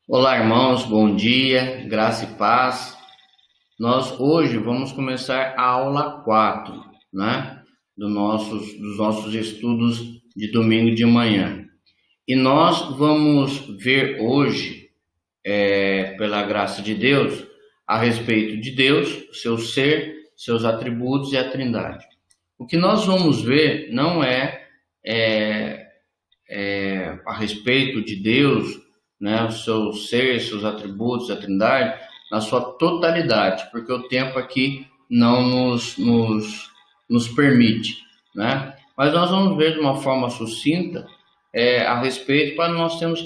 Olá, irmãos, bom dia, graça e paz. Nós hoje vamos começar a aula 4, né, dos nossos estudos de domingo de manhã. E nós vamos ver hoje, pela graça de Deus, a respeito de Deus, seu ser, seus atributos e a Trindade. O que nós vamos ver não é a respeito de Deus, né, o seu ser, seus atributos, a Trindade, na sua totalidade, porque o tempo aqui não nos permite, né? Mas nós vamos ver de uma forma sucinta a respeito, para nós termos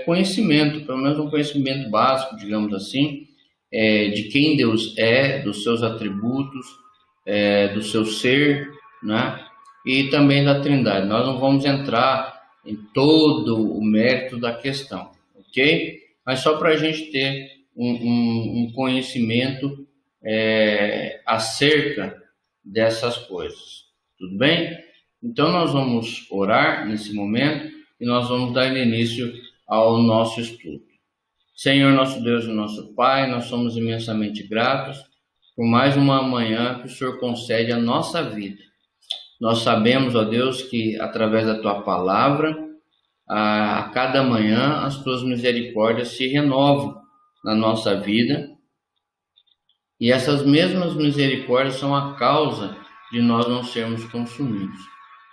conhecimento, pelo menos um conhecimento básico, digamos assim, de quem Deus é, dos seus atributos, do seu ser, né? E também da Trindade. Nós não vamos entrar em todo o mérito da questão, ok? Mas só para a gente ter um conhecimento acerca dessas coisas, tudo bem? Então nós vamos orar nesse momento e nós vamos dar início ao nosso estudo. Senhor, nosso Deus e nosso Pai, nós somos imensamente gratos por mais uma manhã que o Senhor concede à nossa vida. Nós sabemos, ó Deus, que através da Tua palavra, a cada manhã as Tuas misericórdias se renovam na nossa vida. E essas mesmas misericórdias são a causa de nós não sermos consumidos.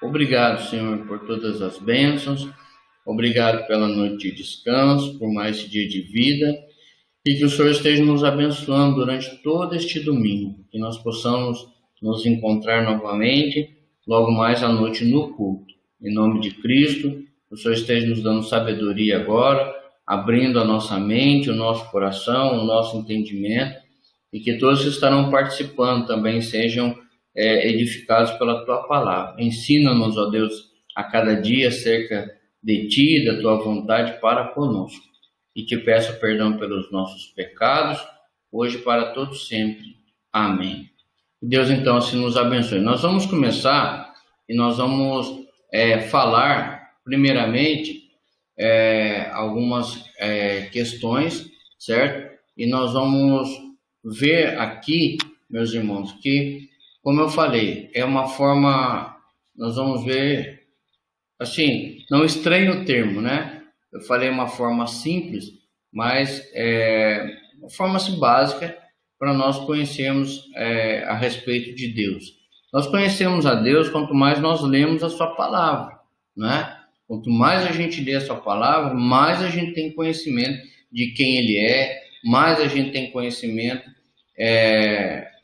Obrigado, Senhor, por todas as bênçãos. Obrigado pela noite de descanso, por mais esse dia de vida. E que o Senhor esteja nos abençoando durante todo este domingo. Que nós possamos nos encontrar novamente logo mais à noite no culto. Em nome de Cristo, o Senhor esteja nos dando sabedoria agora, abrindo a nossa mente, o nosso coração, o nosso entendimento, e que todos que estarão participando também sejam edificados pela Tua palavra. Ensina-nos, ó Deus, a cada dia acerca de Ti, da Tua vontade para conosco. E te peço perdão pelos nossos pecados, hoje e para todos sempre. Amém. Deus então assim nos abençoe. Nós vamos começar e nós vamos falar primeiramente algumas questões, certo? E nós vamos ver aqui, meus irmãos, que, como eu falei, é uma forma, nós vamos ver, assim, não estranhe o termo, né? Eu falei uma forma simples, mas uma forma assim, básica, para nós conhecermos a respeito de Deus. Nós conhecemos a Deus quanto mais nós lemos a sua palavra, né? Quanto mais a gente lê a sua palavra, mais a gente tem conhecimento de quem Ele é, mais a gente tem conhecimento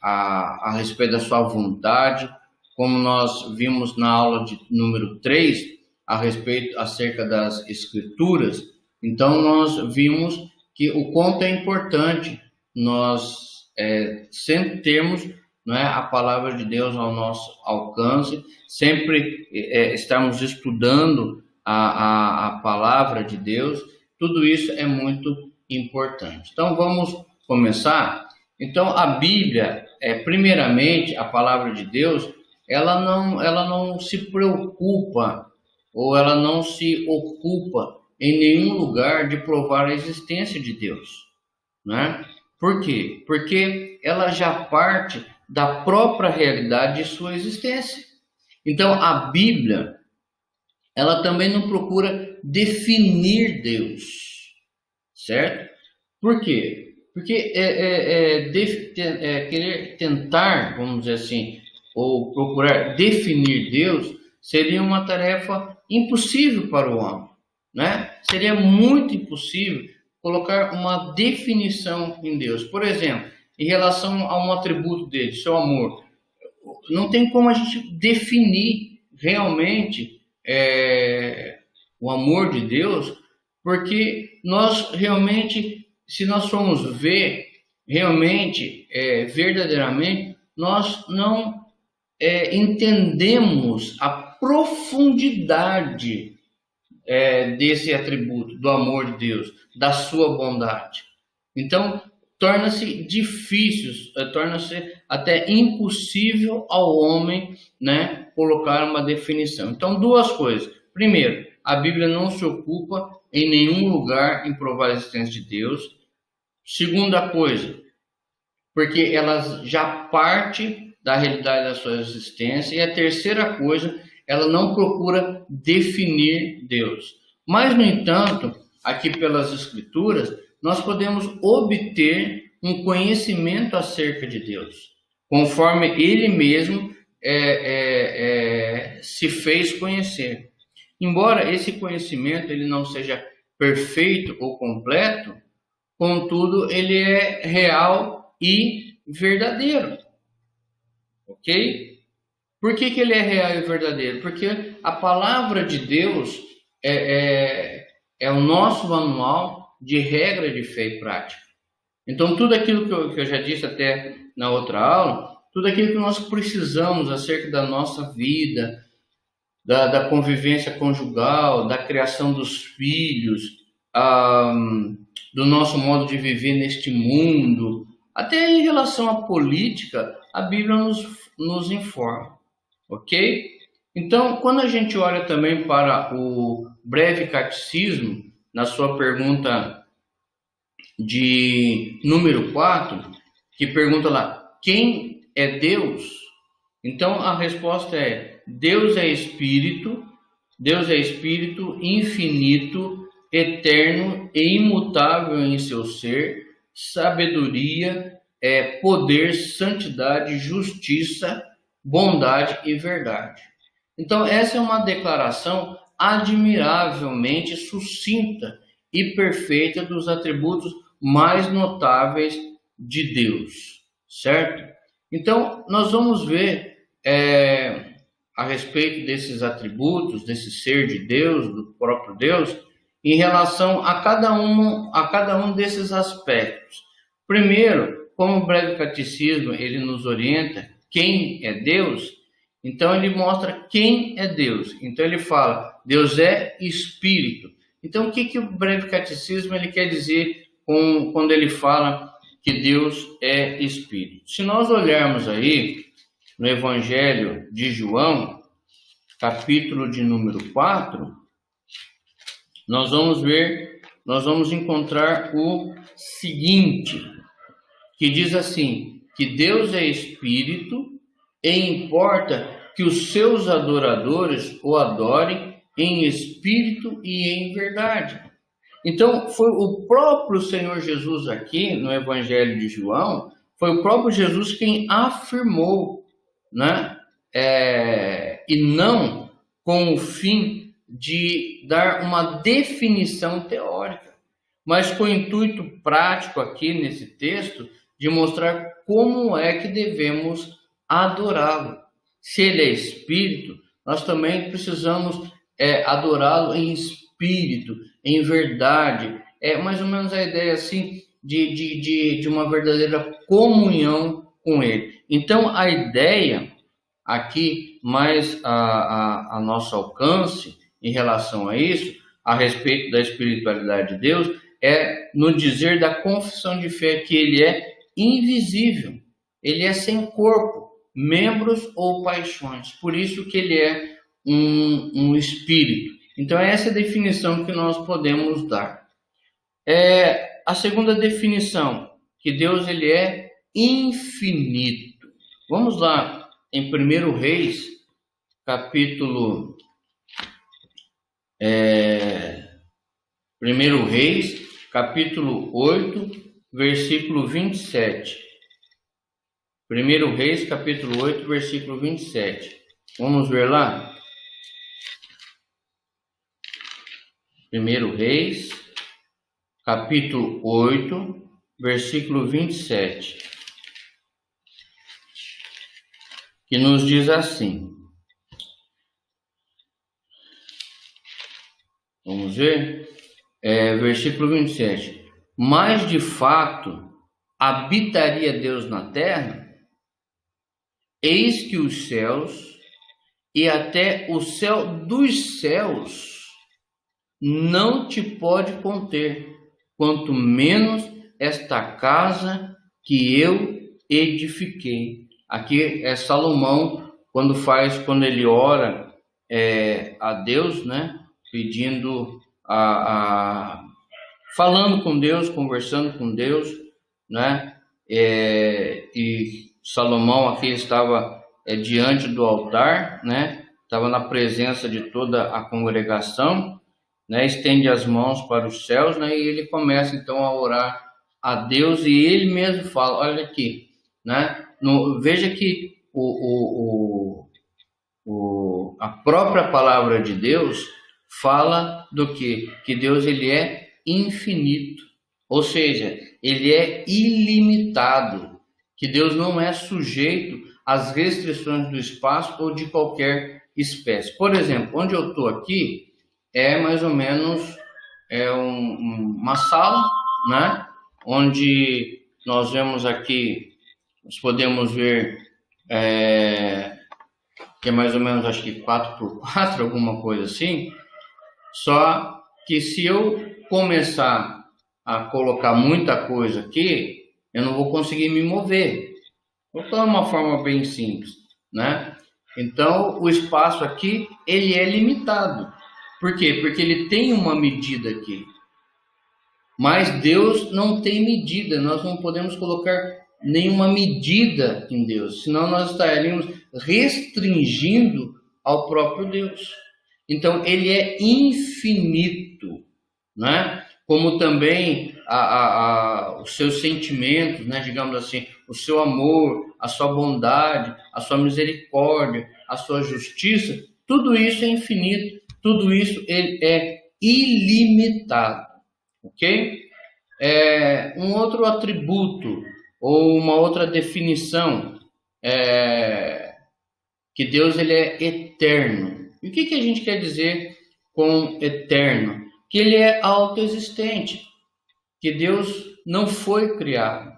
a respeito da sua vontade, como nós vimos na aula de número 3, acerca das Escrituras. Então nós vimos que o quanto é importante nós sempre termos, não é, a palavra de Deus ao nosso alcance, sempre estarmos estudando a palavra de Deus. Tudo isso é muito importante. Então vamos começar. Então a Bíblia, primeiramente a palavra de Deus, ela não se preocupa ou ela não se ocupa em nenhum lugar de provar a existência de Deus, né? Por quê? Porque ela já parte da própria realidade de sua existência. Então, a Bíblia, ela também não procura definir Deus, certo? Por quê? Porque querer tentar, vamos dizer assim, ou procurar definir Deus, seria uma tarefa impossível para o homem, né? Seria muito impossível colocar uma definição em Deus. Por exemplo, em relação a um atributo dele, seu amor, não tem como a gente definir realmente o amor de Deus, porque nós realmente, se nós formos ver realmente, verdadeiramente, nós não entendemos a profundidade desse atributo, do amor de Deus, da sua bondade. Então, torna-se difícil, torna-se até impossível ao homem, né, colocar uma definição. Então, duas coisas. Primeiro, a Bíblia não se ocupa em nenhum lugar em provar a existência de Deus. Segunda coisa, porque ela já parte da realidade da sua existência. E a terceira coisa, ela não procura definir Deus. Mas, no entanto, aqui pelas Escrituras, nós podemos obter um conhecimento acerca de Deus, conforme Ele mesmo se fez conhecer. Embora esse conhecimento ele não seja perfeito ou completo, contudo, ele é real e verdadeiro. Ok? Por que ele é real e verdadeiro? Porque a palavra de Deus é o nosso manual de regra de fé e prática. Então, tudo aquilo que eu já disse até na outra aula, tudo aquilo que nós precisamos acerca da nossa vida, da convivência conjugal, da criação dos filhos, do nosso modo de viver neste mundo, até em relação à política, a Bíblia nos informa, ok? Então, quando a gente olha também para o breve catecismo, na sua pergunta de número 4, que pergunta lá, quem é Deus? Então, a resposta é, Deus é Espírito infinito, eterno e imutável em seu ser, sabedoria, poder, santidade, justiça, bondade e verdade. Então, essa é uma declaração admiravelmente sucinta e perfeita dos atributos mais notáveis de Deus, certo? Então, nós vamos ver a respeito desses atributos, desse ser de Deus, do próprio Deus, em relação a cada um desses aspectos. Primeiro, como o breve catecismo ele nos orienta quem é Deus, então ele mostra quem é Deus. Então ele fala, Deus é Espírito. Então o que o breve catecismo ele quer dizer quando ele fala que Deus é Espírito? Se nós olharmos aí no Evangelho de João, capítulo de número 4, nós vamos encontrar o seguinte, que diz assim, que Deus é Espírito e importa que os seus adoradores o adorem em espírito e em verdade. Então, foi o próprio Senhor Jesus aqui, no Evangelho de João, foi o próprio Jesus quem afirmou, né? E não com o fim de dar uma definição teórica, mas com o intuito prático aqui nesse texto de mostrar como é que devemos adorá-lo. Se ele é Espírito, nós também precisamos adorá-lo em espírito, em verdade. É mais ou menos a ideia assim de uma verdadeira comunhão com ele. Então a ideia aqui mais a nosso alcance em relação a isso, a respeito da espiritualidade de Deus, é no dizer da confissão de fé que ele é invisível, ele é sem corpo, membros ou paixões, por isso que ele é um espírito. Então essa é a definição que nós podemos dar. A segunda definição, que Deus ele é infinito. Vamos lá em 1 Reis, capítulo 1 Reis, capítulo 8, versículo 27. 1 Reis, capítulo 8, versículo 27. Vamos ver lá? 1 Reis, capítulo 8, versículo 27. Que nos diz assim. Vamos ver? Versículo 27. Mas de fato habitaria Deus na terra? Eis que os céus e até o céu dos céus não te pode conter, quanto menos esta casa que eu edifiquei. Aqui é Salomão quando ele ora a Deus, né, pedindo falando com Deus, conversando com Deus, né? E Salomão aqui estava diante do altar, né? Estava na presença de toda a congregação, né? Estende as mãos para os céus, né? E ele começa então a orar a Deus e ele mesmo fala, olha aqui, né? Veja que a própria palavra de Deus fala do que Deus ele é infinito, ou seja, ele é ilimitado, que Deus não é sujeito às restrições do espaço ou de qualquer espécie. Por exemplo, onde eu estou aqui é mais ou menos uma sala, né? Onde nós vemos aqui, nós podemos ver que é mais ou menos, acho que 4x4, alguma coisa assim. Só que se eu começar a colocar muita coisa aqui, eu não vou conseguir me mover. Vou falar de uma forma bem simples, né? Então, o espaço aqui, ele é limitado. Por quê? Porque ele tem uma medida aqui. Mas Deus não tem medida. Nós não podemos colocar nenhuma medida em Deus, senão nós estaríamos restringindo ao próprio Deus. Então, ele é infinito, né? Como também os seus sentimentos, né? Digamos assim, o seu amor, a sua bondade, a sua misericórdia, a sua justiça, tudo isso é infinito, tudo isso ele é ilimitado, ok? Um outro atributo ou uma outra definição que Deus ele é eterno. E o que a gente quer dizer com eterno? Que ele é autoexistente, que Deus não foi criado,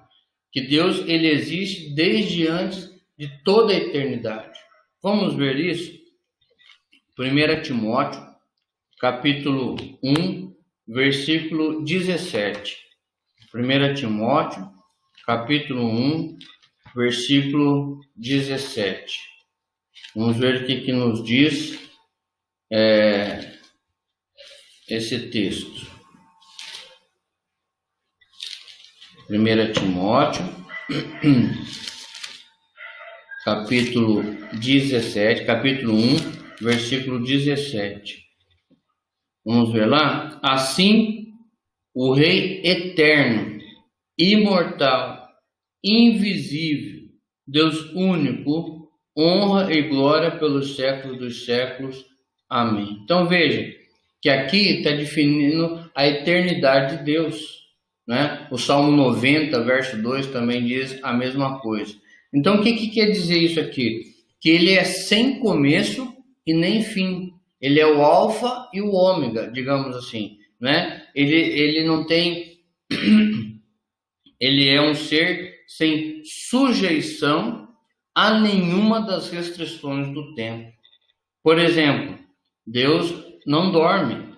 que Deus ele existe desde antes de toda a eternidade. Vamos ver isso? 1 Timóteo, capítulo 1, versículo 17. 1 Timóteo, capítulo 1, versículo 17. Vamos ver o que nos diz esse texto. 1 Timóteo, capítulo 17, capítulo 1, versículo 17. Vamos ver lá? Assim, o Rei eterno, imortal, invisível, Deus único, honra e glória pelos séculos dos séculos. Amém. Então veja que aqui está definindo a eternidade de Deus, né? O Salmo 90, verso 2 também diz a mesma coisa. Então o que quer dizer isso aqui? Que ele é sem começo e nem fim. Ele é o alfa e o ômega, digamos assim, né? Ele não tem... ele é um ser sem sujeição a nenhuma das restrições do tempo. Por exemplo, Deus não dorme,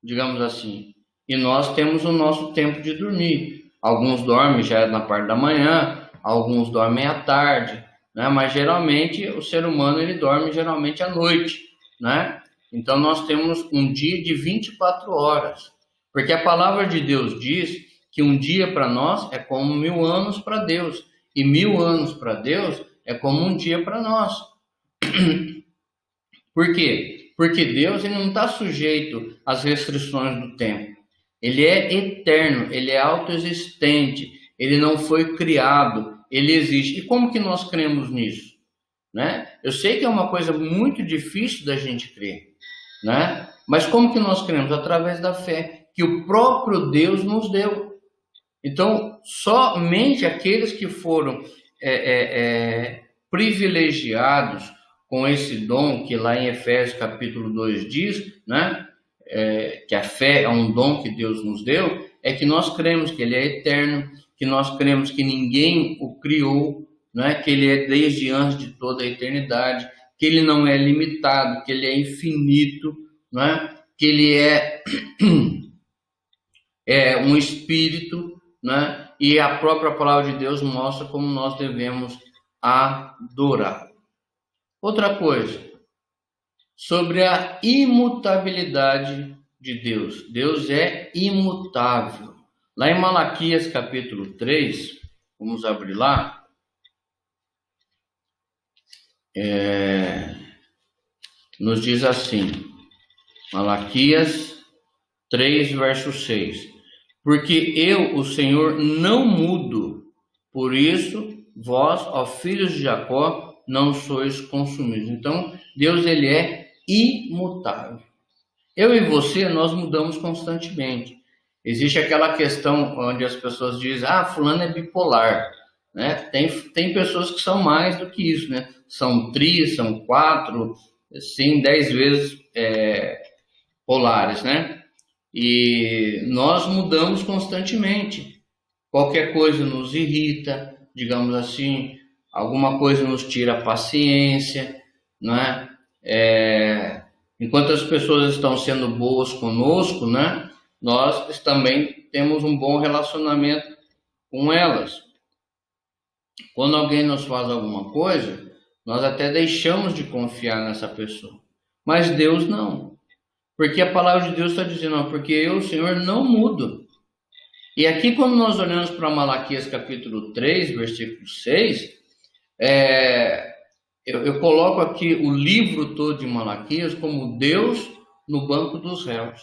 digamos assim, e nós temos o nosso tempo de dormir. Alguns dormem já na parte da manhã, alguns dormem à tarde, né? Mas geralmente o ser humano ele dorme geralmente à noite, né? Então nós temos um dia de 24 horas, porque a palavra de Deus diz que um dia para nós é como 1000 anos para Deus, e 1000 anos para Deus é como um dia para nós. Por quê? Porque Deus ele não está sujeito às restrições do tempo. Ele é eterno, ele é autoexistente, ele não foi criado, ele existe. E como que nós cremos nisso? Né? Eu sei que é uma coisa muito difícil da gente crer, né? Mas como que nós cremos? Através da fé que o próprio Deus nos deu. Então, somente aqueles que foram privilegiados com esse dom que lá em Efésios capítulo 2 diz, né? Que a fé é um dom que Deus nos deu, é que nós cremos que ele é eterno, que nós cremos que ninguém o criou, né? Que ele é desde antes de toda a eternidade, que ele não é limitado, que ele é infinito, né? Que ele é um espírito, né? E a própria palavra de Deus mostra como nós devemos adorar. Outra coisa, sobre a imutabilidade de Deus. Deus é imutável. Lá em Malaquias capítulo 3, vamos abrir lá. Nos diz assim, Malaquias 3, verso 6. Porque eu, o Senhor, não mudo, por isso vós, ó filhos de Jacó, não sois consumidos. Então, Deus, ele é imutável. Eu e você, nós mudamos constantemente. Existe aquela questão onde as pessoas dizem, fulano é bipolar, né? Tem pessoas que são mais do que isso, né? São 3, são 4, sim, 10 vezes polares, né? E nós mudamos constantemente. Qualquer coisa nos irrita, digamos assim, alguma coisa nos tira a paciência, né? Enquanto as pessoas estão sendo boas conosco, né? Nós também temos um bom relacionamento com elas. Quando alguém nos faz alguma coisa, nós até deixamos de confiar nessa pessoa. Mas Deus não. Porque a palavra de Deus está dizendo, porque eu, o Senhor, não mudo. E aqui, quando nós olhamos para Malaquias capítulo 3, versículo 6, eu coloco aqui o livro todo de Malaquias como Deus no banco dos réus.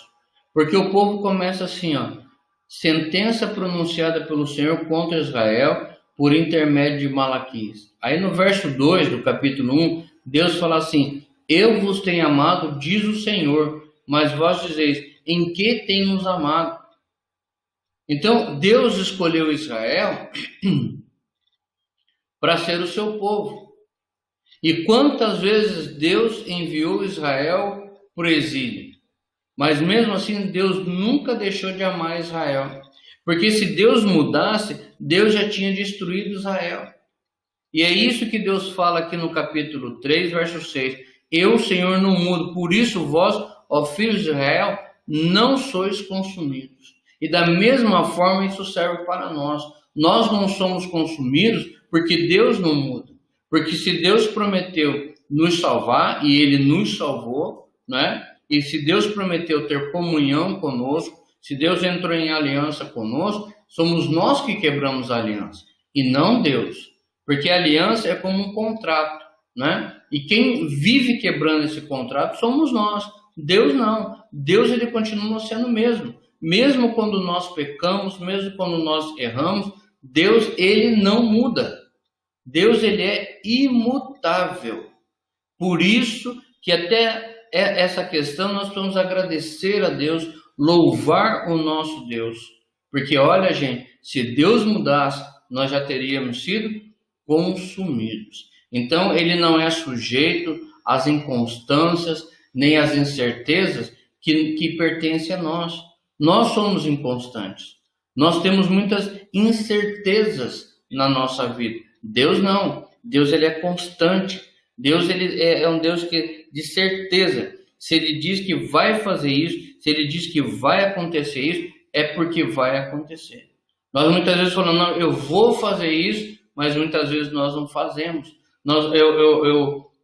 Porque o povo começa assim, sentença pronunciada pelo Senhor contra Israel por intermédio de Malaquias. Aí no verso 2 do capítulo 1, Deus fala assim, eu vos tenho amado, diz o Senhor, mas vós dizeis, em que tem nos amado? Então, Deus escolheu Israel para ser o seu povo. E quantas vezes Deus enviou Israel para o exílio? Mas mesmo assim, Deus nunca deixou de amar Israel. Porque se Deus mudasse, Deus já tinha destruído Israel. E é isso que Deus fala aqui no capítulo 3, verso 6. Eu, Senhor, não mudo, por isso vós, ó filhos de Israel, não sois consumidos. E da mesma forma isso serve para nós. Nós não somos consumidos porque Deus não muda. Porque se Deus prometeu nos salvar, e Ele nos salvou, né? E se Deus prometeu ter comunhão conosco, se Deus entrou em aliança conosco, somos nós que quebramos a aliança, e não Deus. Porque a aliança é como um contrato, né? E quem vive quebrando esse contrato somos nós. Deus não. Deus, ele continua sendo o mesmo. Mesmo quando nós pecamos, mesmo quando nós erramos, Deus, ele não muda. Deus, ele é imutável. Por isso que até essa questão nós precisamos agradecer a Deus, louvar o nosso Deus. Porque olha, gente, se Deus mudasse, nós já teríamos sido consumidos. Então, ele não é sujeito às inconstâncias, nem às incertezas que pertencem a nós. Nós somos inconstantes. Nós temos muitas incertezas na nossa vida. Deus não. Deus, ele é constante. Deus, ele é um Deus de certeza. Se ele diz que vai fazer isso, se ele diz que vai acontecer isso, é porque vai acontecer. Nós muitas vezes falamos, não, eu vou fazer isso, mas muitas vezes nós não fazemos.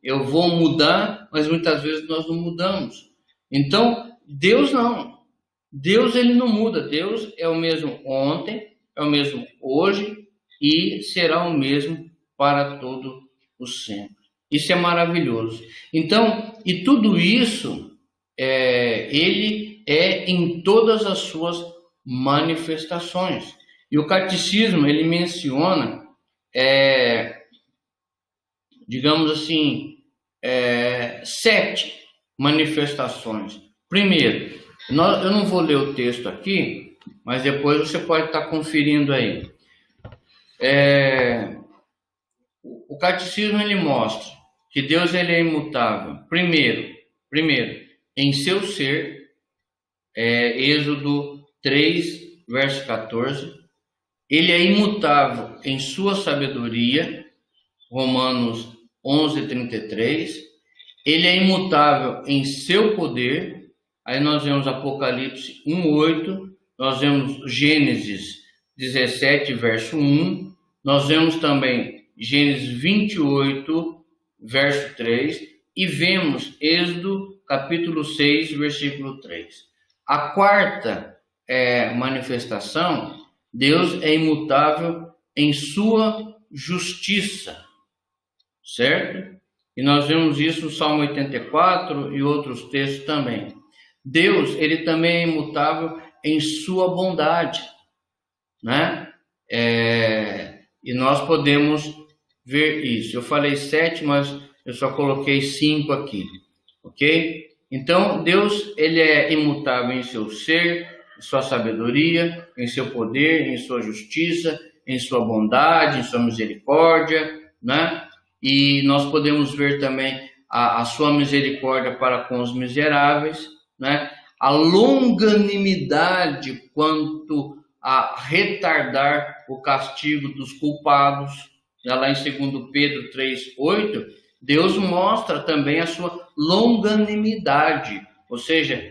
Eu vou mudar, mas muitas vezes nós não mudamos. Então, Deus não. Deus, ele não muda. Deus é o mesmo ontem, é o mesmo hoje e será o mesmo para todo o sempre. Isso é maravilhoso. Então, e tudo isso, ele é em todas as suas manifestações. E o catecismo, ele menciona, digamos assim, 7 manifestações. Primeiro, eu não vou ler o texto aqui, mas depois você pode estar conferindo aí. O catecismo, ele mostra que Deus, ele é imutável. Primeiro, em seu ser, Êxodo 3, verso 14. Ele é imutável em sua sabedoria, Romanos 11, 33. Ele é imutável em seu poder. Aí nós vemos Apocalipse 1, 8. Nós vemos Gênesis 17, verso 1. Nós vemos também Gênesis 28, verso 3. E vemos Êxodo capítulo 6, versículo 3. A quarta manifestação, Deus é imutável em sua justiça, certo? E nós vemos isso no Salmo 84 e outros textos também. Deus, ele também é imutável em sua bondade, né? E nós podemos ver isso. Eu falei 7, mas eu só coloquei 5 aqui, ok? Então, Deus, ele é imutável em seu ser, em sua sabedoria, em seu poder, em sua justiça, em sua bondade, em sua misericórdia, né? E nós podemos ver também a sua misericórdia para com os miseráveis, né? A longanimidade quanto a retardar o castigo dos culpados. Já lá em 2 Pedro 3:8, Deus mostra também a sua longanimidade, ou seja,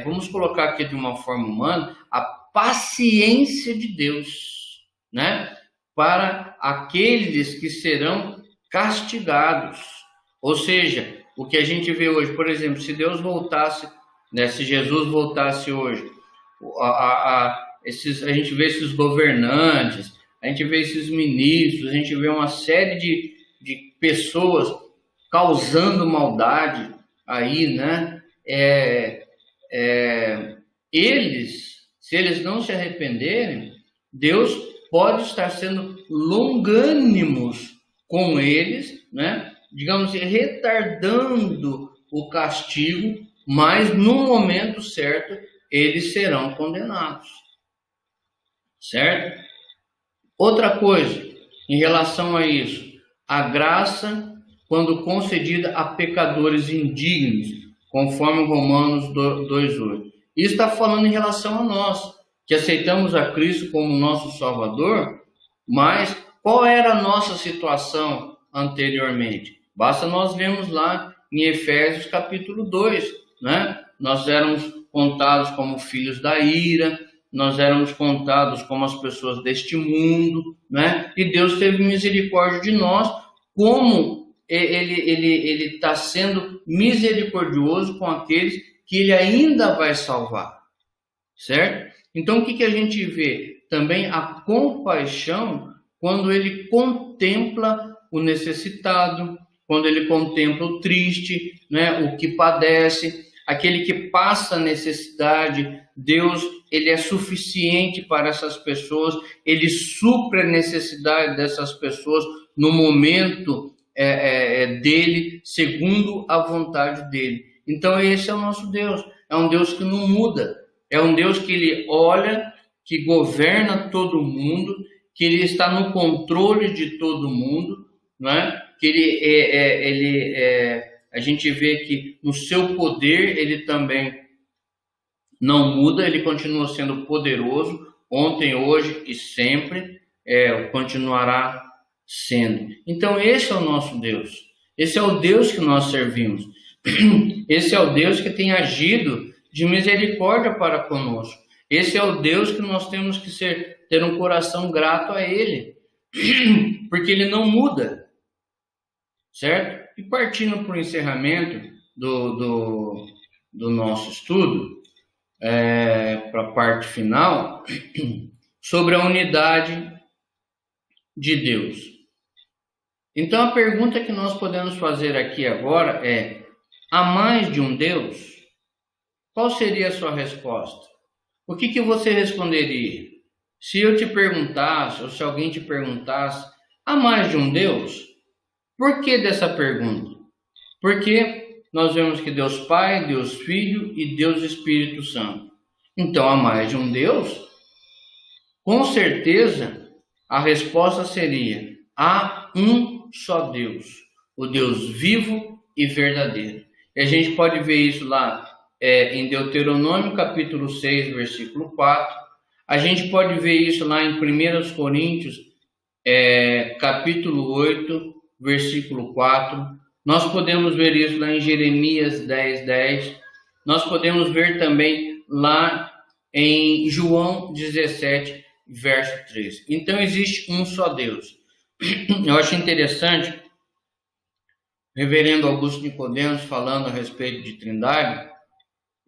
vamos colocar aqui de uma forma humana, a paciência de Deus, né? Para aqueles que serão castigados. Ou seja, o que a gente vê hoje, por exemplo, se Deus voltasse, né, se Jesus voltasse hoje, a gente vê esses governantes, a gente vê esses ministros, a gente vê uma série de pessoas causando maldade aí, né? Se eles não se arrependerem, Deus pode estar sendo longânimos com eles, né? Digamos assim, retardando o castigo, mas no momento certo eles serão condenados, certo? Outra coisa em relação a isso, a graça quando concedida a pecadores indignos, conforme Romanos 2:8. Isso está falando em relação a nós, que aceitamos a Cristo como nosso Salvador, mas qual era a nossa situação anteriormente? Basta nós lermos lá em Efésios capítulo 2, né? Nós éramos contados como filhos da ira, nós éramos contados como as pessoas deste mundo, né? E Deus teve misericórdia de nós, como Ele está sendo misericordioso com aqueles que Ele ainda vai salvar, certo? Então, o que a gente vê? Também a compaixão quando Ele contempla o necessitado, quando Ele contempla o triste, né? O que padece, aquele que passa necessidade. Deus, Ele é suficiente para essas pessoas, Ele supre a necessidade dessas pessoas no momento dele, segundo a vontade dele. Então esse é o nosso Deus, é um Deus que não muda, é um Deus que Ele olha, que governa todo mundo, que Ele está no controle de todo mundo, né? Que a gente vê que no seu poder Ele também não muda, Ele continua sendo poderoso, ontem, hoje e sempre, continuará sendo. Então esse é o nosso Deus, esse é o Deus que nós servimos, esse é o Deus que tem agido de misericórdia para conosco, esse é o Deus que nós temos que ter um coração grato a Ele, porque Ele não muda, certo? E partindo para o encerramento do nosso estudo, para a parte final, sobre a unidade de Deus. Então a pergunta que nós podemos fazer aqui agora é: há mais de um Deus? Qual seria a sua resposta? O que você responderia? Se eu te perguntasse, ou se alguém te perguntasse, há mais de um Deus? Por que dessa pergunta? Porque nós vemos que Deus Pai, Deus Filho e Deus Espírito Santo. Então há mais de um Deus? Com certeza a resposta seria: há um só Deus, o Deus vivo e verdadeiro. E a gente pode ver isso lá em Deuteronômio capítulo 6, versículo 4. A gente pode ver isso lá em 1 Coríntios capítulo 8, versículo 4. Nós podemos ver isso lá em Jeremias 10:10. Nós podemos ver também lá em João 17, verso 13. Então existe um só Deus. Eu acho interessante, reverendo Augusto Nicodemos falando a respeito de Trindade,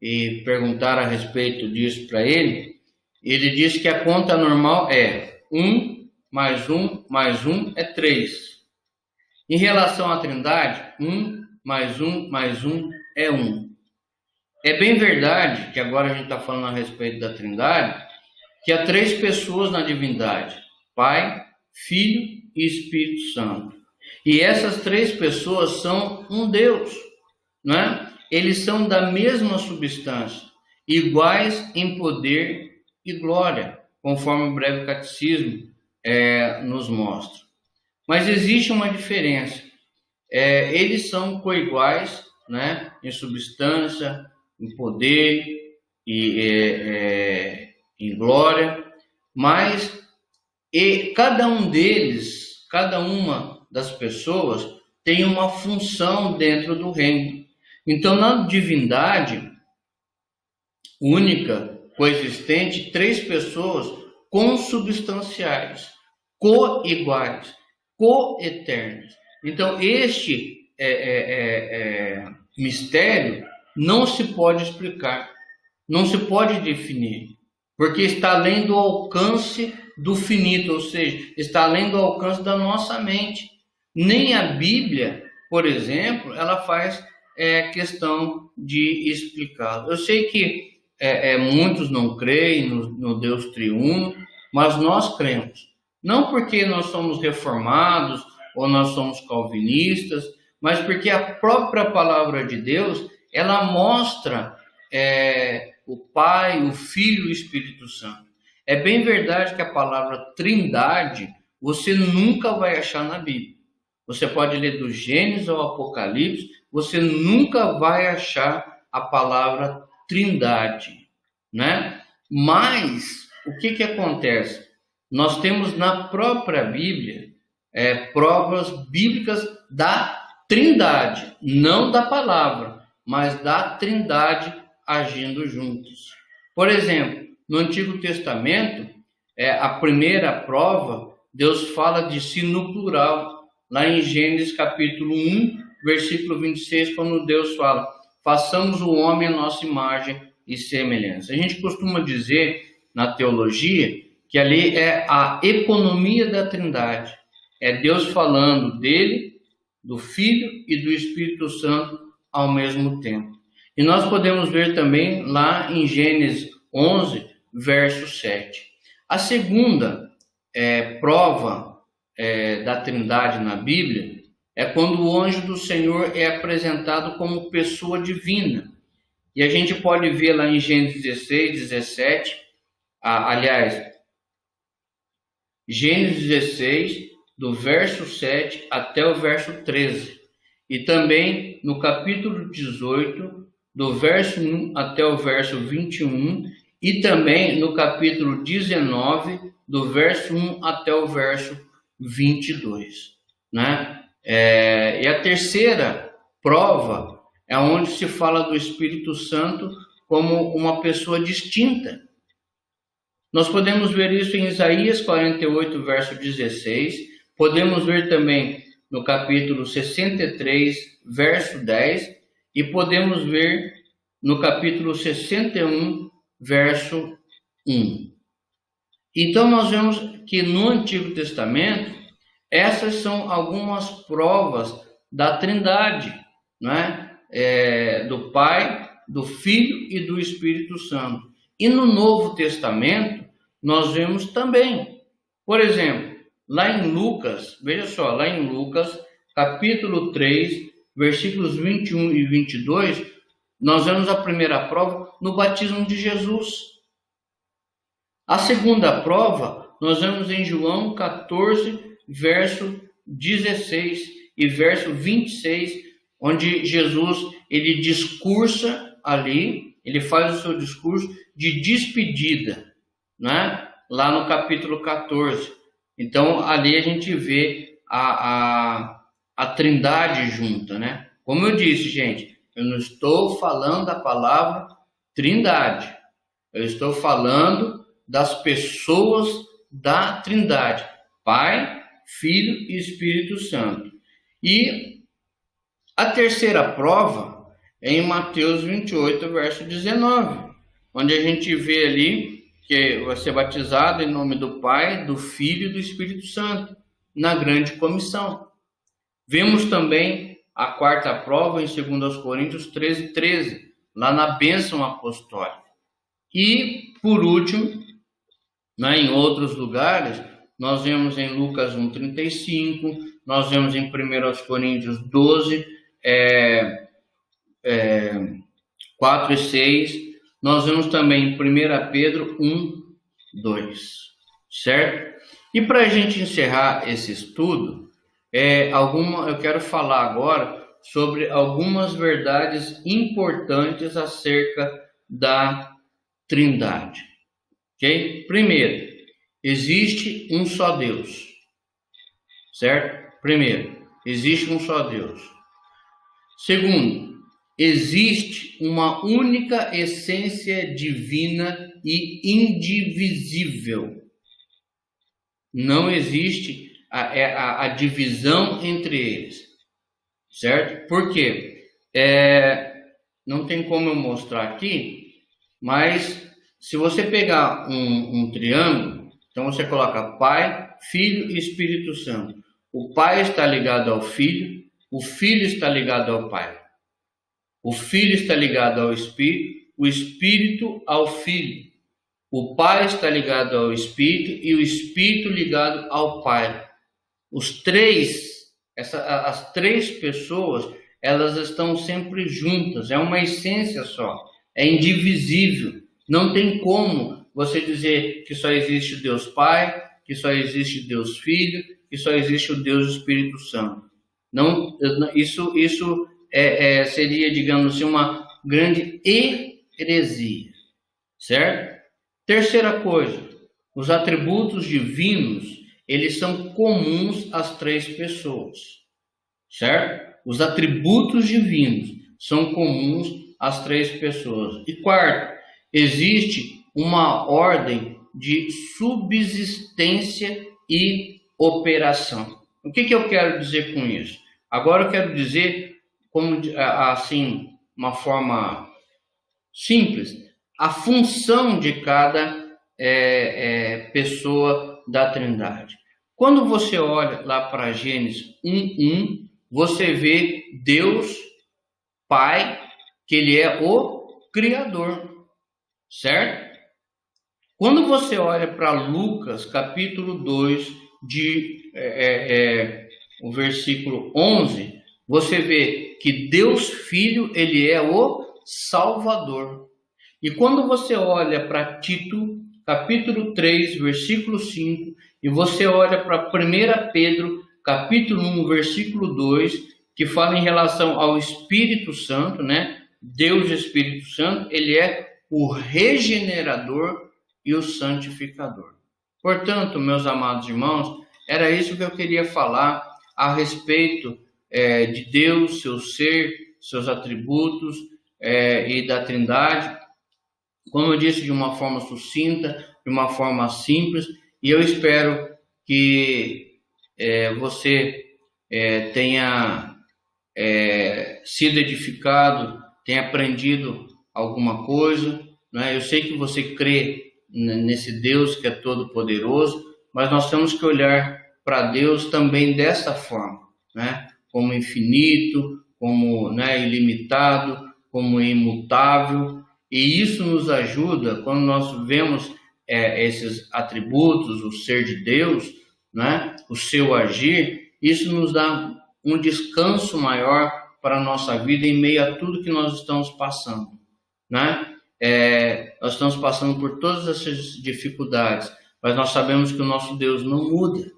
e perguntaram a respeito disso para ele, ele disse que a conta normal é 1 mais 1 mais 1 é 3. Em relação à Trindade, 1 mais 1 mais 1 é 1. É bem verdade que agora a gente está falando a respeito da Trindade, que há 3 pessoas na divindade: Pai, Filho e Espírito Santo. E essas 3 pessoas são um Deus, né? Eles são da mesma substância, iguais em poder e glória, conforme o breve catecismo nos mostra. Mas existe uma diferença. Eles são coiguais, né, em substância, em poder e em glória, mas cada um deles, cada uma das pessoas tem uma função dentro do reino. Então, na divindade única, coexistente, 3 pessoas consubstanciais, coiguais, coeternos. Então, este mistério não se pode explicar, não se pode definir, porque está além do alcance do finito, ou seja, está além do alcance da nossa mente. Nem a Bíblia, por exemplo, ela faz questão de explicá-lo. Eu sei que muitos não creem no Deus triuno, mas nós cremos. Não porque nós somos reformados ou nós somos calvinistas, mas porque a própria palavra de Deus, ela mostra o Pai, o Filho e o Espírito Santo. É bem verdade que a palavra Trindade você nunca vai achar na Bíblia. Você pode ler do Gênesis ao Apocalipse, você nunca vai achar a palavra Trindade, né? Mas o que acontece? Nós temos na própria Bíblia provas bíblicas da Trindade, não da palavra, mas da Trindade agindo juntos. Por exemplo, no Antigo Testamento, a primeira prova, Deus fala de si no plural, lá em Gênesis capítulo 1, versículo 26, quando Deus fala: façamos o homem à nossa imagem e semelhança. A gente costuma dizer na teologia que ali é a economia da Trindade. É Deus falando dele, do Filho e do Espírito Santo ao mesmo tempo. E nós podemos ver também lá em Gênesis 11, verso 7. A segunda prova da Trindade na Bíblia é quando o anjo do Senhor é apresentado como pessoa divina. E a gente pode ver lá em Gênesis 16, 17, Gênesis 16, do verso 7 até o verso 13. E também no capítulo 18, do verso 1 até o verso 21. E também no capítulo 19, do verso 1 até o verso 22. Né? E a terceira prova é onde se fala do Espírito Santo como uma pessoa distinta. Nós podemos ver isso em Isaías 48, verso 16. Podemos ver também no capítulo 63, verso 10. E podemos ver no capítulo 61, verso 1. Então, nós vemos que no Antigo Testamento, essas são algumas provas da Trindade, né? Do Pai, do Filho e do Espírito Santo. E no Novo Testamento, nós vemos também, por exemplo, lá em Lucas, veja só, lá em Lucas, capítulo 3, versículos 21 e 22, nós vemos a primeira prova no batismo de Jesus. A segunda prova, nós vemos em João 14, verso 16 e verso 26, onde Jesus, ele discursa ali, ele faz o seu discurso de despedida, né? Lá no capítulo 14. Então, ali a gente vê a Trindade junta, né? Como eu disse, gente, eu não estou falando da palavra Trindade. Eu estou falando das pessoas da Trindade. Pai, Filho e Espírito Santo. E a terceira prova em Mateus 28, verso 19, onde a gente vê ali que vai ser batizado em nome do Pai, do Filho e do Espírito Santo, na grande comissão. Vemos também a quarta prova em 2 Coríntios 13, 13, lá na bênção apostólica. E, por último, em outros lugares, nós vemos em Lucas 1,35, nós vemos em 1 Coríntios 12, 4 e 6, nós vemos também em 1 Pedro 1, 2, certo? E para a gente encerrar esse estudo, eu quero falar agora sobre algumas verdades importantes acerca da Trindade. Ok? Primeiro, existe um só Deus, certo? Primeiro, existe um só Deus. Segundo, existe uma única essência divina e indivisível. Não existe a divisão entre eles, certo? Por quê? Não tem como eu mostrar aqui, mas se você pegar um triângulo, então você coloca Pai, Filho e Espírito Santo. O Pai está ligado ao Filho, o Filho está ligado ao Pai. O Filho está ligado ao Espírito, o Espírito ao Filho. O Pai está ligado ao Espírito e o Espírito ligado ao Pai. As três pessoas, elas estão sempre juntas, é uma essência só, é indivisível. Não tem como você dizer que só existe Deus Pai, que só existe Deus Filho, que só existe o Deus Espírito Santo. Não, isso seria, digamos assim, uma grande heresia, certo? Terceira coisa, os atributos divinos, eles são comuns às três pessoas, certo? Os atributos divinos são comuns às três pessoas. E quarto, existe uma ordem de subsistência e operação. O que eu quero dizer com isso? Agora eu quero dizer, como assim, uma forma simples, a função de cada pessoa da Trindade. Quando você olha lá para Gênesis 1:1, você vê Deus Pai, que Ele é o Criador, certo? Quando você olha para Lucas, capítulo 2, o versículo 11, você vê que Deus Filho, Ele é o Salvador. E quando você olha para Tito, capítulo 3, versículo 5, e você olha para 1 Pedro, capítulo 1, versículo 2, que fala em relação ao Espírito Santo, né? Deus Espírito Santo, Ele é o regenerador e o santificador. Portanto, meus amados irmãos, era isso que eu queria falar a respeito de Deus, seu ser, seus atributos e da Trindade. Como eu disse, de uma forma sucinta, de uma forma simples, e eu espero que você tenha sido edificado, tenha aprendido alguma coisa, né? Eu sei que você crê nesse Deus que é todo-poderoso, mas nós temos que olhar para Deus também dessa forma, né? Como infinito, como ilimitado, como imutável. E isso nos ajuda, quando nós vemos esses atributos, o ser de Deus, né, o seu agir, isso nos dá um descanso maior para a nossa vida em meio a tudo que nós estamos passando, né? Nós estamos passando por todas essas dificuldades, mas nós sabemos que o nosso Deus não muda,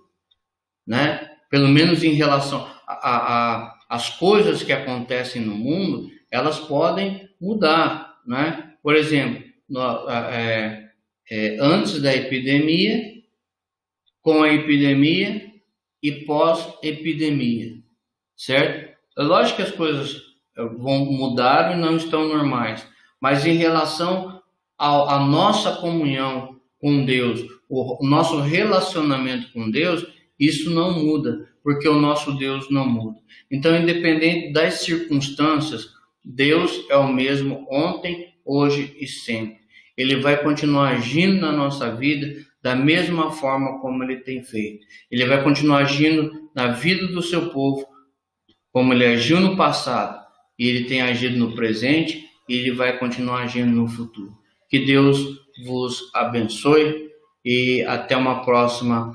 né? Pelo menos em relação às coisas que acontecem no mundo, elas podem mudar, né? Por exemplo, antes da epidemia, com a epidemia e pós-epidemia, certo? É lógico que as coisas vão mudar e não estão normais, mas em relação à nossa comunhão com Deus, o nosso relacionamento com Deus, isso não muda, porque o nosso Deus não muda. Então, independente das circunstâncias, Deus é o mesmo ontem, hoje e sempre. Ele vai continuar agindo na nossa vida da mesma forma como ele tem feito. Ele vai continuar agindo na vida do seu povo como ele agiu no passado e ele tem agido no presente e ele vai continuar agindo no futuro. Que Deus vos abençoe e até uma próxima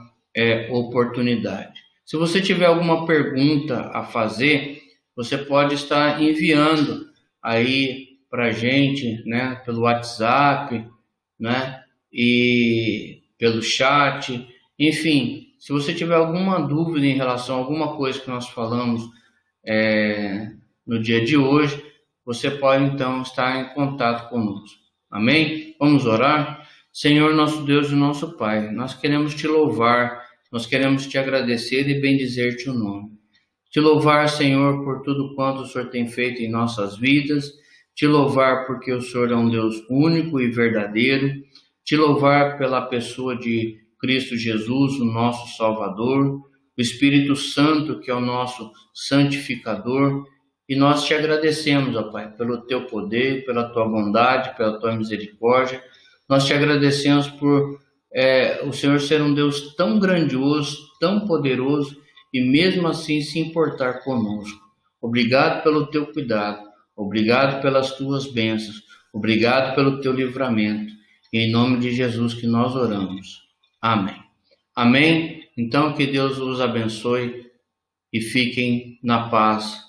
oportunidade. Se você tiver alguma pergunta a fazer, você pode estar enviando aí para a gente, né, pelo WhatsApp, né, e pelo chat, enfim. Se você tiver alguma dúvida em relação a alguma coisa que nós falamos no dia de hoje, você pode então estar em contato conosco. Amém? Vamos orar? Senhor, nosso Deus e nosso Pai, nós queremos te louvar, nós queremos te agradecer e bendizer-te o nome. Te louvar, Senhor, por tudo quanto o Senhor tem feito em nossas vidas, te louvar porque o Senhor é um Deus único e verdadeiro, te louvar pela pessoa de Cristo Jesus, o nosso Salvador, o Espírito Santo, que é o nosso santificador, e nós te agradecemos, ó Pai, pelo teu poder, pela tua bondade, pela tua misericórdia. Nós te agradecemos por o Senhor ser um Deus tão grandioso, tão poderoso, e mesmo assim se importar conosco. Obrigado pelo teu cuidado, obrigado pelas tuas bênçãos, obrigado pelo teu livramento. Em nome de Jesus que nós oramos. Amém. Amém? Então que Deus os abençoe e fiquem na paz